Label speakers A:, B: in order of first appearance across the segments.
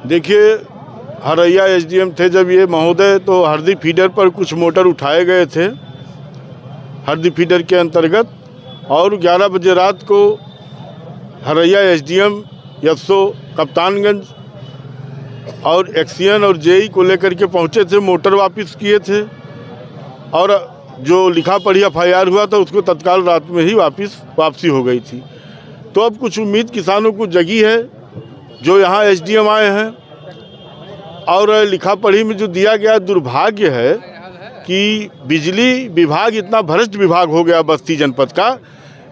A: देखिए, हरैया एसडीएम थे जब ये महोदय, तो हरदी फीडर पर कुछ मोटर उठाए गए थे हरदी फीडर के अंतर्गत, और 11 बजे रात को हरैया एसडीएम यस्सो कप्तानगंज और एक्सियन और जेई को लेकर के पहुंचे थे। मोटर वापस किए थे और जो लिखा पढ़ी एफआईआर हुआ था उसको तत्काल रात में ही वापसी हो गई थी। तो अब कुछ उम्मीद किसानों को जगी है जो यहाँ एसडीएम आए हैं। और लिखा पढ़ी में जो दिया गया, दुर्भाग्य है कि बिजली विभाग इतना भ्रष्ट विभाग हो गया बस्ती जनपद का,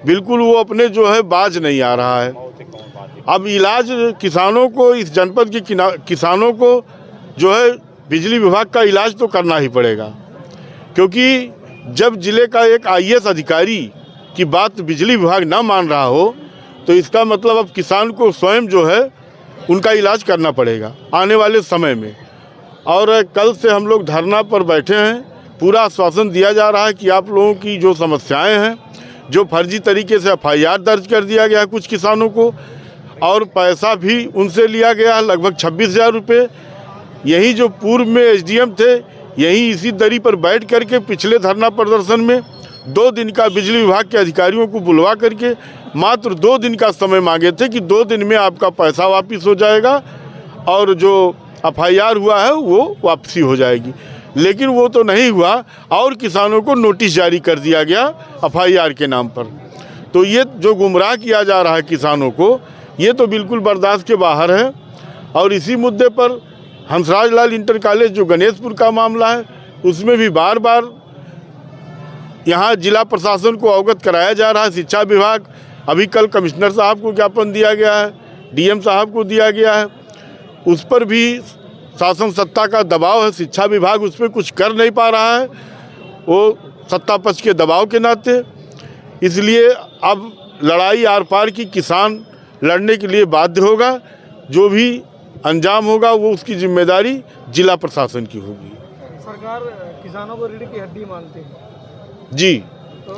A: बिल्कुल वो अपने जो है बाज नहीं आ रहा है। अब इलाज किसानों को, इस जनपद के किसानों को जो है बिजली विभाग का इलाज तो करना ही पड़ेगा, क्योंकि जब जिले का एक आईएएस अधिकारी की बात बिजली विभाग ना मान रहा हो तो इसका मतलब अब किसान को स्वयं जो है उनका इलाज करना पड़ेगा आने वाले समय में। और कल से हम लोग धरना पर बैठे हैं। पूरा आश्वासन दिया जा रहा है कि आप लोगों की जो समस्याएं हैं, जो फर्जी तरीके से एफआईआर दर्ज कर दिया गया है कुछ किसानों को, और पैसा भी उनसे लिया गया है लगभग 26,000 रुपये। यही जो पूर्व में एसडीएम थे, यही इसी दरी पर बैठ करके पिछले धरना प्रदर्शन में 2 दिन का बिजली विभाग के अधिकारियों को बुलवा करके मात्र 2 दिन का समय मांगे थे कि 2 दिन में आपका पैसा वापस हो जाएगा और जो एफआईआर हुआ है वो वापसी हो जाएगी। लेकिन वो तो नहीं हुआ और किसानों को नोटिस जारी कर दिया गया एफआईआर के नाम पर। तो ये जो गुमराह किया जा रहा है किसानों को, ये तो बिल्कुल बर्दाश्त के बाहर है। और इसी मुद्दे पर हंसराज लाल इंटर कॉलेज जो गणेशपुर का मामला है, उसमें भी बार बार यहाँ जिला प्रशासन को अवगत कराया जा रहा है। शिक्षा विभाग, अभी कल कमिश्नर साहब को ज्ञापन दिया गया है, डीएम साहब को दिया गया है, उस पर भी शासन सत्ता का दबाव है। शिक्षा विभाग उस पर कुछ कर नहीं पा रहा है, वो सत्ता पक्ष के दबाव के नाते। इसलिए अब लड़ाई आर पार की किसान लड़ने के लिए बाध्य होगा। जो भी अंजाम होगा वो उसकी जिम्मेदारी जिला प्रशासन की होगी।
B: सरकार किसानों को रीढ़ की हड्डी मानती है
A: जी।
B: तो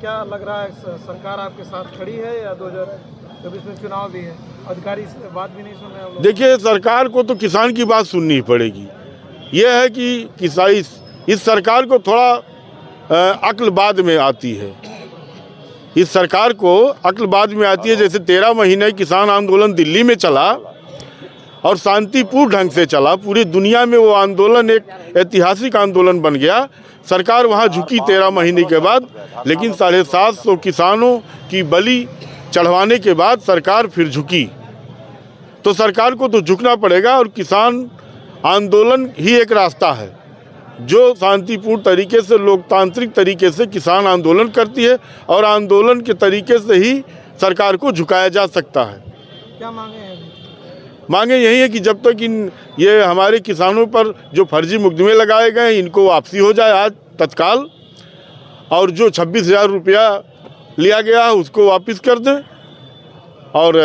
B: क्या लग रहा है, सरकार आपके साथ खड़ी है या 2024 में चुनाव भी है, अधिकारी बात भी नहीं सुन रहे हैं?
A: देखिए, सरकार को तो किसान की बात सुननी ही पड़ेगी। यह है कि इस सरकार को थोड़ा अक्ल बाद में आती है। इस सरकार को अक्ल बाद में आती है। जैसे 13 महीने किसान आंदोलन दिल्ली में चला और शांतिपूर्ण ढंग से चला, पूरी दुनिया में वो आंदोलन एक ऐतिहासिक आंदोलन बन गया। सरकार वहाँ झुकी 13 महीने के बाद, लेकिन 750 किसानों की बलि चढ़वाने के बाद सरकार फिर झुकी। तो सरकार को तो झुकना पड़ेगा। और किसान आंदोलन ही एक रास्ता है जो शांतिपूर्ण तरीके से, लोकतांत्रिक तरीके से किसान आंदोलन करती है, और आंदोलन के तरीके से ही सरकार को झुकाया जा सकता है।
B: क्या मांगे हैं?
A: मांगे यही है कि जब तक ये हमारे किसानों पर जो फर्जी मुकदमे लगाए गए हैं, इनको वापसी हो जाए आज तत्काल, और जो 26,000 रुपया लिया गया है उसको वापस कर दें, और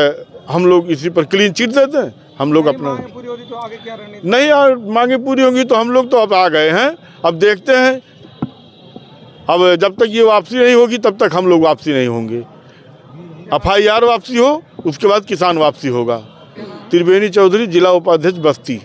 A: हम लोग इसी पर क्लीन चिट दे दें। हम लोग अपना
B: पूरी होगी तो आगे क्या रणनीति?
A: नहीं, और मांगे पूरी होंगी तो हम लोग तो अब आ गए हैं, अब देखते हैं। अब जब तक ये वापसी नहीं होगी तब तक हम लोग वापसी नहीं होंगे। एफआईआर वापसी हो, उसके बाद किसान वापसी होगा। त्रिवेणी चौधरी, जिला उपाध्यक्ष बस्ती।